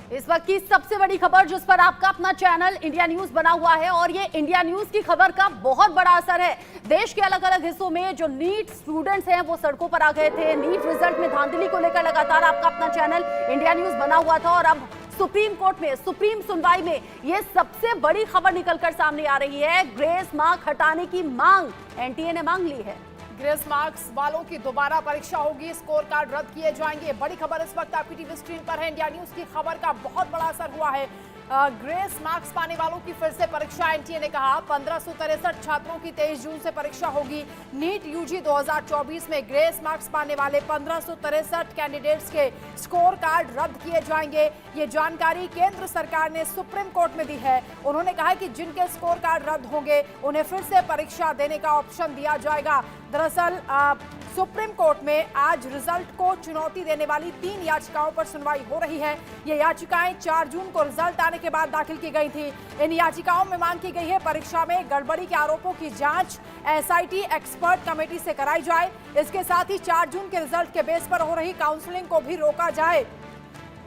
इस वक्त की सबसे बड़ी खबर जिस पर आपका अपना चैनल इंडिया न्यूज बना हुआ है और ये इंडिया न्यूज की खबर का बहुत बड़ा असर है। देश के अलग अलग हिस्सों में जो नीट स्टूडेंट्स हैं वो सड़कों पर आ गए थे। नीट रिजल्ट में धांधली को लेकर लगातार आपका अपना चैनल इंडिया न्यूज बना हुआ था और अब सुप्रीम कोर्ट में सुप्रीम सुनवाई में ये सबसे बड़ी खबर निकलकर सामने आ रही है। ग्रेस मार्क हटाने की मांग एनटीए ने मांग ली है। ग्रेस मार्क्स वालों की दोबारा परीक्षा होगी, स्कोर कार्ड रद्द किए जाएंगे। बड़ी खबर इस वक्त आपकी टीवी स्क्रीन पर है। इंडिया न्यूज की खबर का बहुत बड़ा असर हुआ है। ग्रेस मार्क्स पाने वालों की फिर से परीक्षा। एनटीए ने कहा 1563 छात्रों की 23 जून से परीक्षा होगी। नीट यूजी 2024 में ग्रेस मार्क्स पाने वाले 1563 कैंडिडेट्स के स्कोर कार्ड रद्द किए जाएंगे। ये जानकारी केंद्र सरकार ने सुप्रीम कोर्ट में दी है। उन्होंने कहा कि जिनके स्कोर कार्ड रद्द होंगे उन्हें फिर से परीक्षा देने का ऑप्शन दिया जाएगा। दरअसल सुप्रीम कोर्ट में आज रिजल्ट को चुनौती देने वाली 3 याचिकाओं पर सुनवाई हो रही है। ये याचिकाएं 4 जून को रिजल्ट आने के बाद दाखिल की गई थी। इन याचिकाओं में मांग की गई है परीक्षा में गड़बड़ी के आरोपों की जांच एसआईटी एक्सपर्ट कमेटी से कराई जाए। इसके साथ ही 4 जून के रिजल्ट के बेस पर हो रही काउंसलिंग को भी रोका जाए।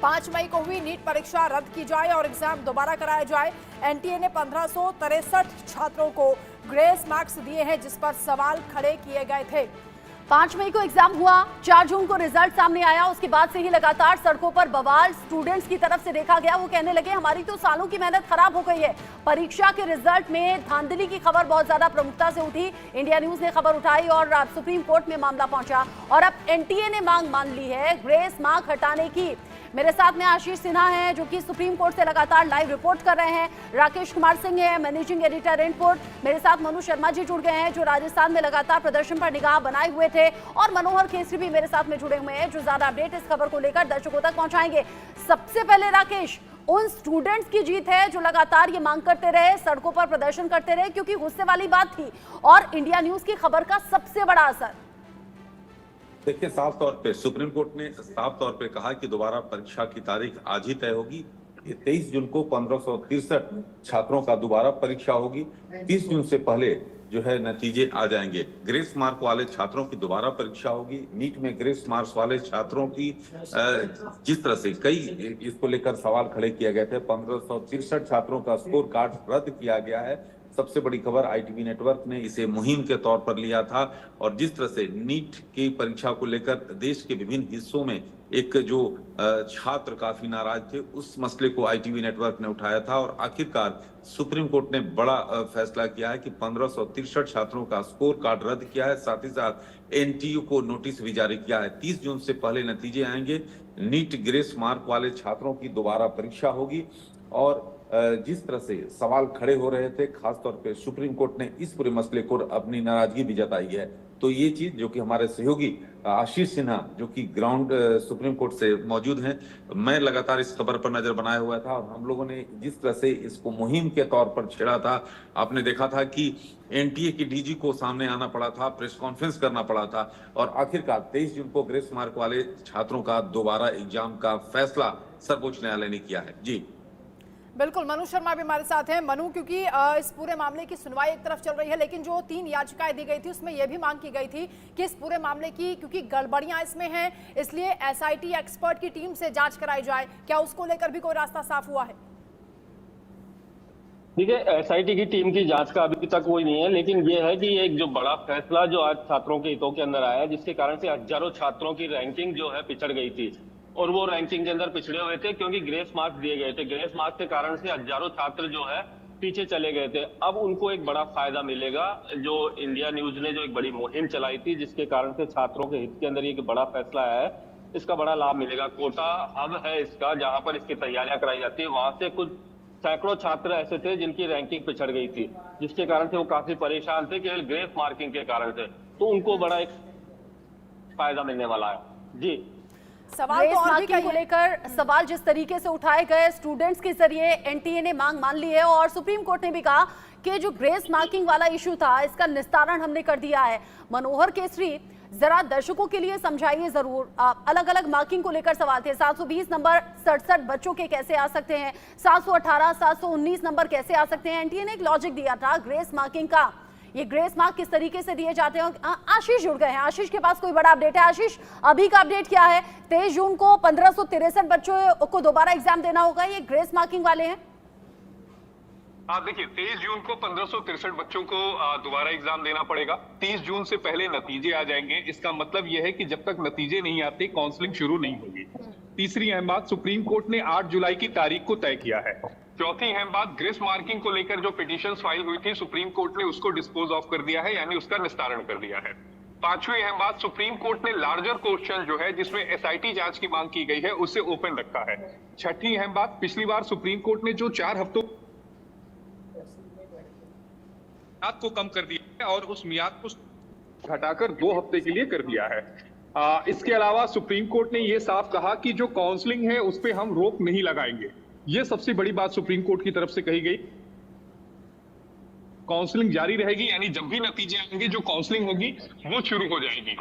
5 मई को हुई नीट परीक्षा रद्द की जाए और एग्जाम दोबारा कराया जाए। एनटीए ने 1563 छात्रों को ग्रेस मार्क्स दिए हैं जिस पर सवाल खड़े किए गए थे। 5 मई को एग्जाम हुआ, 4 जून को रिजल्ट सामने आया। उसके बाद से ही लगातार सड़कों पर बवाल स्टूडेंट्स की तरफ से देखा गया। वो कहने लगे हमारी तो सालों की मेहनत खराब हो गई है। परीक्षा के रिजल्ट में धांधली की खबर बहुत ज्यादा प्रमुखता से उठी। इंडिया न्यूज ने खबर उठाई और सुप्रीम कोर्ट में मामला पहुंचा और अब एनटीए ने मांग मान ली है ग्रेस मार्क हटाने की। मेरे साथ में आशीष सिन्हा हैं जो कि सुप्रीम कोर्ट से लगातार लाइव रिपोर्ट कर रहे हैं। राकेश कुमार सिंह है मैनेजिंग एडिटर इनपुट। मेरे साथ मनु शर्मा जी जुड़ गए हैं जो राजस्थान में लगातार प्रदर्शन पर निगाह बनाए हुए थे और मनोहर केसरी भी मेरे साथ में जुड़े हुए हैं जो ज्यादा अपडेट इस खबर को लेकर दर्शकों तक पहुंचाएंगे। सबसे पहले राकेश, उन स्टूडेंट्स की जीत है जो लगातार ये मांग करते रहे, सड़कों पर प्रदर्शन करते रहे क्योंकि गुस्से वाली बात थी, और इंडिया न्यूज की खबर का सबसे बड़ा असर। देखिए, साफ तौर पे सुप्रीम कोर्ट ने साफ तौर पे कहा कि दोबारा परीक्षा की तारीख आज ही तय होगी। 23 जून को 1563 छात्रों का दोबारा परीक्षा होगी। 30 जून से पहले जो है नतीजे आ जाएंगे। ग्रेस मार्क वाले छात्रों की दोबारा परीक्षा होगी। नीट में ग्रेस मार्क्स वाले छात्रों की जिस तरह से कई इसको लेकर सवाल खड़े किए गए थे, 1563 छात्रों का स्कोर कार्ड रद्द किया गया है। सबसे बड़ी खबर आईटीवी नेटवर्क ने इसे मुहिम के तौर पर लिया था और जिस तरह से नीट की परीक्षा को लेकर देश के विभिन्न हिस्सों में एक जो छात्र काफी नाराज थे, उस मसले को आईटीवी नेटवर्क ने उठाया था और आखिरकार सुप्रीम कोर्ट ने बड़ा फैसला किया है कि 1563 छात्रों का स्कोर कार्ड रद्द किया है। साथ ही साथ एनटीयू को नोटिस भी जारी किया है। 30 जून से पहले नतीजे आएंगे। नीट ग्रेस मार्क वाले छात्रों की दोबारा परीक्षा होगी और जिस तरह से सवाल खड़े हो रहे थे, खासतौर पे सुप्रीम कोर्ट ने इस पूरे मसले को अपनी नाराजगी भी जताई है। तो ये चीज जो कि हमारे सहयोगी आशीष सिन्हा जो कि ग्राउंड सुप्रीम कोर्ट से मौजूद हैं, मैं लगातार इस खबर पर नजर बनाए हुआ था और हम लोगों ने जिस तरह से इसको मुहिम के तौर पर छेड़ा था, आपने देखा था कि एनटीए की डीजी को सामने आना पड़ा था, प्रेस कॉन्फ्रेंस करना पड़ा था और आखिरकार 23 जून को ग्रेस मार्क वाले छात्रों का दोबारा एग्जाम का फैसला सर्वोच्च न्यायालय ने किया है। जी बिल्कुल, मनु शर्मा भी हमारे साथ हैं। मनु, क्योंकि इस पूरे मामले की सुनवाई एक तरफ चल रही है लेकिन जो 3 याचिकाएं दी गई थी उसमें यह भी मांग की गई थी कि इस पूरे मामले की क्योंकि गड़बड़ियां इसमें हैं इसलिए एसआईटी एक्सपर्ट की टीम से जांच कराई जाए। क्या उसको लेकर भी कोई रास्ता साफ हुआ है? देखिए, एसआईटी की टीम की जांच का अभी तक कोई नहीं है, लेकिन ये है कि एक जो बड़ा फैसला जो आज छात्रों के हितों के अंदर आया, जिसके कारण से हजारों छात्रों की रैंकिंग जो है पिछड़ गई थी और वो रैंकिंग के अंदर पिछड़े हुए थे क्योंकि ग्रेस मार्क्स दिए गए थे। ग्रेस मार्क्स के कारण से हजारों छात्र जो है पीछे चले गए थे। अब उनको एक बड़ा फायदा मिलेगा। जो इंडिया न्यूज ने जो एक बड़ी मुहिम चलाई थी जिसके कारण से छात्रों के हित के अंदर एक बड़ा फैसला आया है, इसका बड़ा लाभ मिलेगा। कोटा हब है इसका, जहां पर इसकी तैयारियां कराई जाती है। वहां से कुछ सैकड़ों छात्र ऐसे थे जिनकी रैंकिंग पिछड़ गई थी, जिसके कारण से वो काफी परेशान थे केवल ग्रेस मार्किंग के कारण से। तो उनको बड़ा एक फायदा मिलने वाला है। जी, सवाल तो और भी को लेकर सवाल जिस तरीके से उठाए गए स्टूडेंट्स के जरिए एनटीए ने मांग मान ली है और सुप्रीम कोर्ट ने भी कहा कि जो ग्रेस मार्किंग वाला इशू था इसका निस्तारण हमने कर दिया है। मनोहर केसरी, जरा दर्शकों के लिए समझाइए जरूर, अलग अलग मार्किंग को लेकर सवाल थे। 720 नंबर 67 बच्चों के कैसे आ सकते हैं, 718 719 नंबर कैसे आ सकते हैं? एनटीए ने एक लॉजिक दिया था ग्रेस मार्किंग का ये ग्रेस मार्क किस तरीके से दिए जाते हैं। आशीष जुड़ गए हैं, आशीष के पास कोई बड़ा अपडेट है। आशीष, अभी का अपडेट क्या है? 23 जून को 1563 बच्चों को दोबारा एग्जाम देना होगा, ये ग्रेस मार्किंग वाले हैं। देखिए 23 जून को 1563 बच्चों को दोबारा एग्जाम देना पड़ेगा। 30 जून से पहले नतीजे आ जाएंगे। इसका मतलब यह है कि जब तक नतीजे नहीं आते काउंसलिंग शुरू नहीं होगी। तीसरी अहम बात, सुप्रीम कोर्ट ने 8 जुलाई की तारीख को तय किया है। चौथी अहम बात, ग्रेस मार्किंग को लेकर जो पिटीशंस फाइल हुई थी सुप्रीम कोर्ट ने उसको डिस्पोज ऑफ कर दिया है, यानी उसका निस्तारण कर दिया है। पांचवी अहम बात, सुप्रीम कोर्ट ने लार्जर क्वेश्चन जो है जिसमें एसआईटी जांच की मांग की गई है उसे ओपन रखा है। छठी अहम बात, पिछली बार सुप्रीम कोर्ट ने जो 4 हफ्तों मियाद को कम कर दिया है और उस मियाद को घटाकर 2 हफ्ते के लिए कर दिया है। इसके अलावा सुप्रीम कोर्ट ने यह साफ कहा कि जो काउंसलिंग है उस पर हम रोक नहीं लगाएंगे। यह सबसे बड़ी बात सुप्रीम कोर्ट की तरफ से कही गई। काउंसलिंग जारी रहेगी, यानी जब भी नतीजे आएंगे जो काउंसलिंग होगी वो शुरू हो जाएगी।